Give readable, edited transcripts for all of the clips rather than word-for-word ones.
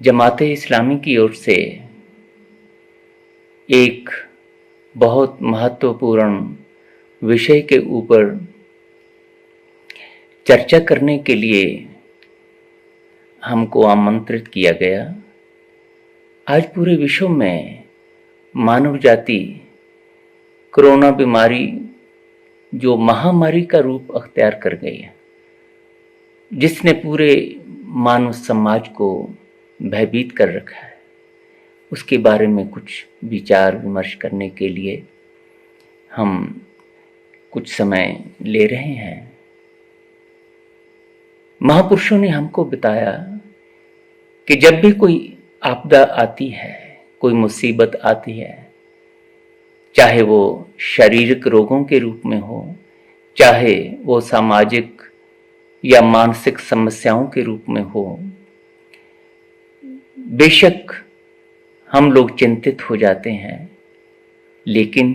जमात इस्लामी की ओर से एक बहुत महत्वपूर्ण विषय के ऊपर चर्चा करने के लिए हमको आमंत्रित किया गया। आज पूरे विश्व में मानव जाति कोरोना बीमारी जो महामारी का रूप अख्तियार कर गई है, जिसने पूरे मानव समाज को भयभीत कर रखा है, उसके बारे में कुछ विचार विमर्श करने के लिए हम कुछ समय ले रहे हैं। महापुरुषों ने हमको बताया कि जब भी कोई आपदा आती है, कोई मुसीबत आती है, चाहे वो शारीरिक रोगों के रूप में हो, चाहे वो सामाजिक या मानसिक समस्याओं के रूप में हो, बेशक हम लोग चिंतित हो जाते हैं, लेकिन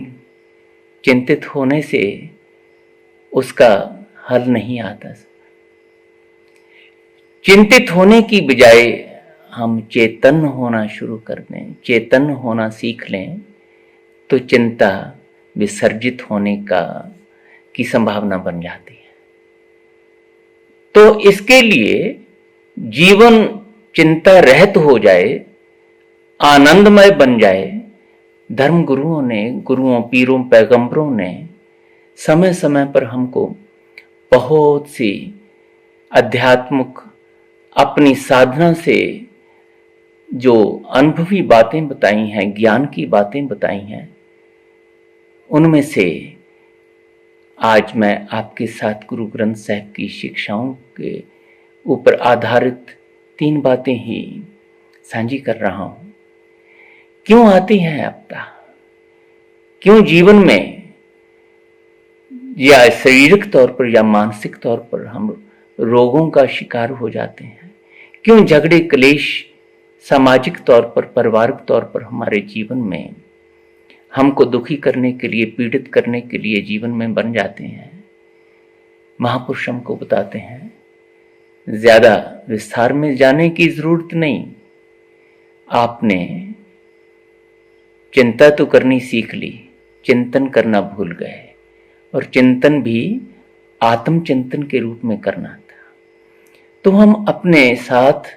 चिंतित होने से उसका हल नहीं आता। चिंतित होने की बजाय हम चेतन होना शुरू कर दें, चेतन होना सीख लें, तो चिंता विसर्जित होने की संभावना बन जाती है। तो इसके लिए जीवन चिंता रहित हो जाए, आनंदमय बन जाए। धर्म गुरुओं ने, गुरुओं, पीरों, पैगंबरों ने समय समय पर हमको बहुत सी आध्यात्मिक अपनी साधना से जो अनुभवी बातें बताई हैं, ज्ञान की बातें बताई हैं, उनमें से आज मैं आपके साथ गुरु ग्रंथ साहिब की शिक्षाओं के ऊपर आधारित 3 बातें ही साझी कर रहा हूं। क्यों आती है आपदा? क्यों जीवन में या शारीरिक तौर पर या मानसिक तौर पर हम रोगों का शिकार हो जाते हैं? क्यों झगड़े क्लेश सामाजिक तौर पर, पारिवारिक तौर पर हमारे जीवन में हमको दुखी करने के लिए, पीड़ित करने के लिए जीवन में बन जाते हैं? महापुरुष हमको बताते हैं। ज्यादा विस्तार में जाने की जरूरत नहीं। आपने चिंता तो करनी सीख ली, चिंतन करना भूल गए, और चिंतन भी आत्मचिंतन के रूप में करना था। तो हम अपने साथ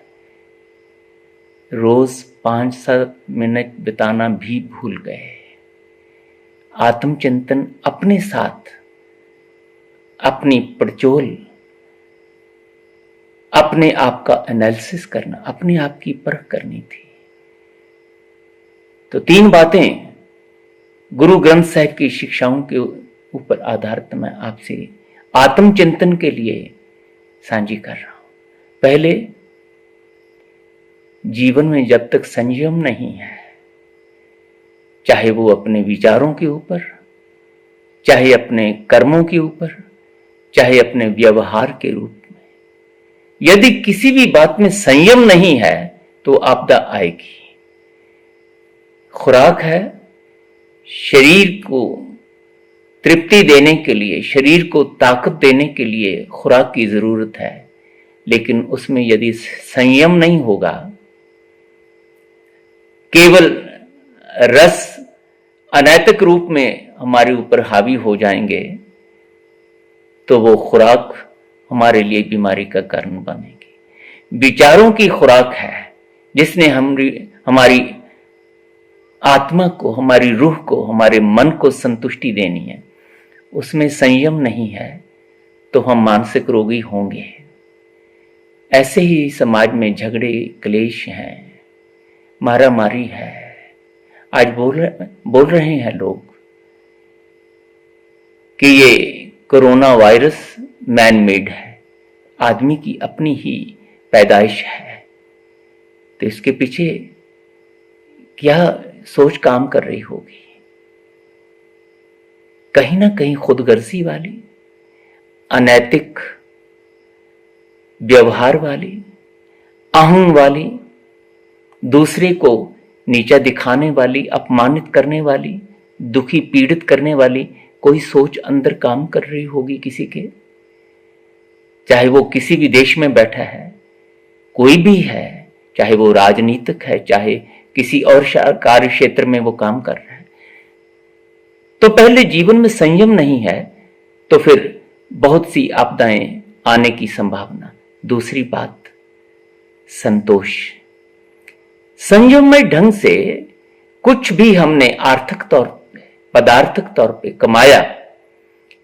रोज 5-7 मिनट बिताना भी भूल गए। आत्मचिंतन, अपने साथ अपनी पड़चोल, अपने आप का एनालिसिस करना, अपने आप की परख करनी थी। तो 3 बातें गुरु ग्रंथ साहिब की शिक्षाओं के ऊपर आधारित मैं आपसे आत्मचिंतन के लिए साझी कर रहा हूं। पहले, जीवन में जब तक संयम नहीं है, चाहे वो अपने विचारों के ऊपर, चाहे अपने कर्मों के ऊपर, चाहे अपने व्यवहार के रूप में, यदि किसी भी बात में संयम नहीं है तो आपदा आएगी। खुराक है, शरीर को तृप्ति देने के लिए, शरीर को ताकत देने के लिए खुराक की जरूरत है, लेकिन उसमें यदि संयम नहीं होगा, केवल रस अनैतिक रूप में हमारे ऊपर हावी हो जाएंगे, तो वो खुराक हमारे लिए बीमारी का कारण बनेगी। विचारों की खुराक है जिसने हमारी आत्मा को, हमारी रूह को, हमारे मन को संतुष्टि देनी है। उसमें संयम नहीं है तो हम मानसिक रोगी होंगे। ऐसे ही समाज में झगड़े क्लेश हैं, मारामारी है। आज बोल रहे हैं लोग कि ये कोरोना वायरस मैन मेड है, आदमी की अपनी ही पैदाइश है। तो इसके पीछे क्या सोच काम कर रही होगी? कहीं ना कहीं खुदगर्जी वाली, अनैतिक व्यवहार वाली, अहं वाली, दूसरे को नीचा दिखाने वाली, अपमानित करने वाली, दुखी पीड़ित करने वाली कोई सोच अंदर काम कर रही होगी किसी के। चाहे वो किसी भी देश में बैठा है, कोई भी है, चाहे वो राजनीतिक है, चाहे किसी और कार्य क्षेत्र में वो काम कर रहा है। तो पहले जीवन में संयम नहीं है तो फिर बहुत सी आपदाएं आने की संभावना। दूसरी बात, संतोष। संयममय ढंग से कुछ भी हमने आर्थिक तौर पे, पदार्थक तौर पे कमाया,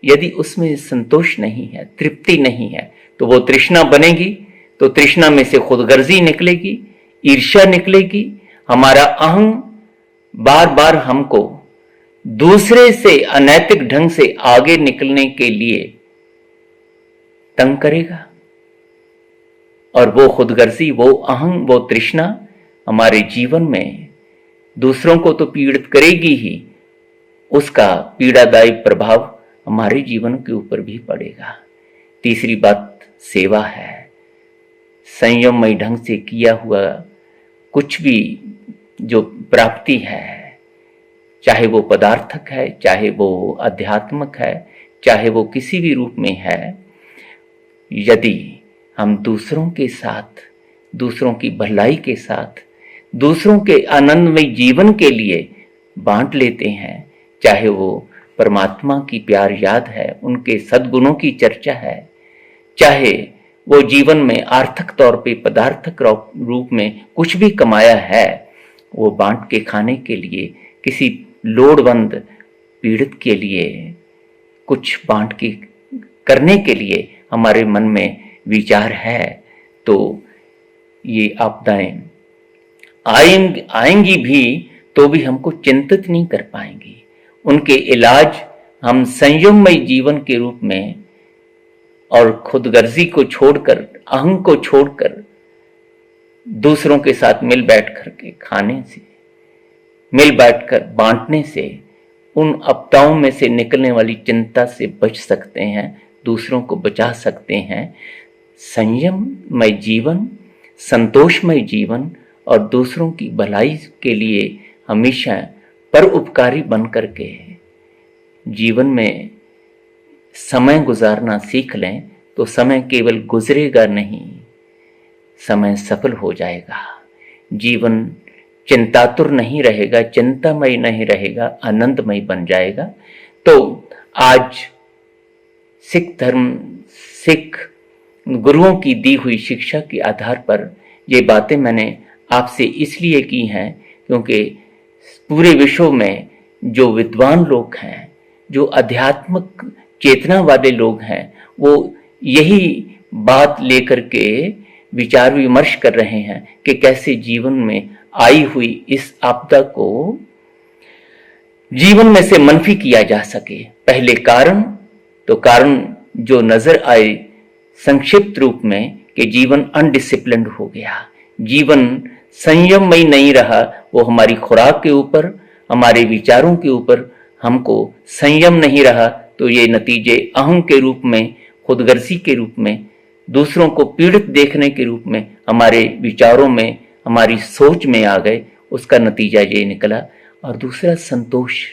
यदि उसमें संतोष नहीं है, तृप्ति नहीं है, तो वो तृष्णा बनेगी। तो तृष्णा में से खुदगर्जी निकलेगी, ईर्ष्या निकलेगी। हमारा अहं बार बार हमको दूसरे से अनैतिक ढंग से आगे निकलने के लिए तंग करेगा, और वो खुदगर्जी, वो अहं, वो तृष्णा हमारे जीवन में दूसरों को तो पीड़ित करेगी ही, उसका पीड़ादायी प्रभाव हमारे जीवन के ऊपर भी पड़ेगा। तीसरी बात सेवा है। संयममय ढंग से किया हुआ कुछ भी जो प्राप्ति है, चाहे वो पदार्थक है, चाहे वो आध्यात्मिक है, चाहे वो किसी भी रूप में है, यदि हम दूसरों के साथ, दूसरों की भलाई के साथ, दूसरों के आनंदमय जीवन के लिए बांट लेते हैं, चाहे वो परमात्मा की प्यार याद है, उनके सद्गुणों की चर्चा है, चाहे वो जीवन में आर्थिक तौर पे, पदार्थक रूप में कुछ भी कमाया है, वो बांट के खाने के लिए, किसी लोड़वंद पीड़ित के लिए कुछ बांट के करने के लिए हमारे मन में विचार है, तो ये आपदाएं आएंगी भी तो भी हमको चिंतित नहीं कर पाएंगी। उनके इलाज हम संयममय जीवन के रूप में और खुदगर्जी को छोड़कर, अहं को छोड़कर, दूसरों के साथ मिल बैठ करके खाने से, मिल बैठकर बांटने से, उन आपदाओं में से निकलने वाली चिंता से बच सकते हैं, दूसरों को बचा सकते हैं। संयममय जीवन, संतोषमय जीवन और दूसरों की भलाई के लिए हमेशा परोपकारी बन करके जीवन में समय गुजारना सीख लें तो समय केवल गुजरेगा नहीं, समय सफल हो जाएगा। जीवन चिंतातुर नहीं रहेगा, चिंतामय नहीं रहेगा, आनंदमय बन जाएगा। तो आज सिख धर्म, सिख गुरुओं की दी हुई शिक्षा के आधार पर ये बातें मैंने आपसे इसलिए की हैं क्योंकि पूरे विश्व में जो विद्वान लोग हैं, जो आध्यात्मिक चेतना वाले लोग हैं, वो यही बात लेकर के विचार विमर्श कर रहे हैं कि कैसे जीवन में आई हुई इस आपदा को जीवन में से मंफी किया जा सके। पहले कारण, तो कारण जो नजर आए संक्षिप्त रूप में कि जीवन अनडिसिप्लिन्ड हो गया, जीवन संयममय नहीं रहा। वो हमारी खुराक के ऊपर, हमारे विचारों के ऊपर हमको संयम नहीं रहा, तो ये नतीजे अहं के रूप में, खुदगर्जी के रूप में, दूसरों को पीड़ित देखने के रूप में हमारे विचारों में, हमारी सोच में आ गए। उसका नतीजा ये निकला। और दूसरा, संतोष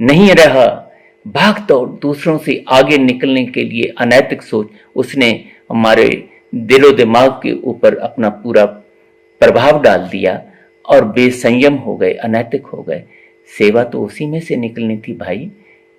नहीं रहा, भाग दौड़, दूसरों से आगे निकलने के लिए अनैतिक सोच, उसने हमारे दिलो दिमाग के ऊपर अपना पूरा प्रभाव डाल दिया और बेसंयम हो गए, अनैतिक हो गए। सेवा तो उसी में से निकलनी थी भाई।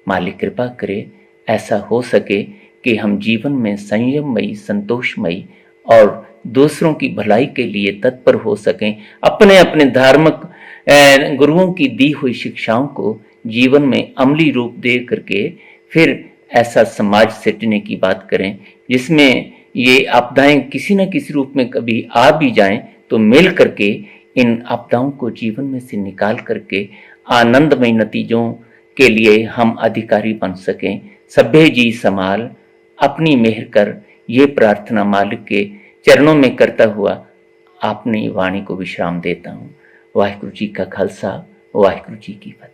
मालिक कृपा करे ऐसा हो सके कि हम जीवन में संयममयी, संतोषमयी और दूसरों की भलाई के लिए तत्पर हो सकें। अपने अपने धार्मिक गुरुओं की दी हुई शिक्षाओं को जीवन में अमली रूप दे करके फिर ऐसा समाज सृजने की बात करें जिसमें ये आपदाएं किसी न किसी रूप में कभी आ भी जाएं तो मिल करके इन आपदाओं को जीवन में से निकाल करके आनंदमय नतीजों के लिए हम अधिकारी बन सकें। सभ्य जी समाल अपनी मेहर कर, ये प्रार्थना मालिक के चरणों में करता हुआ अपनी वाणी को विश्राम देता हूँ। वाहिगुरु जी का खालसा, वाहिगुरु जी की फतेह।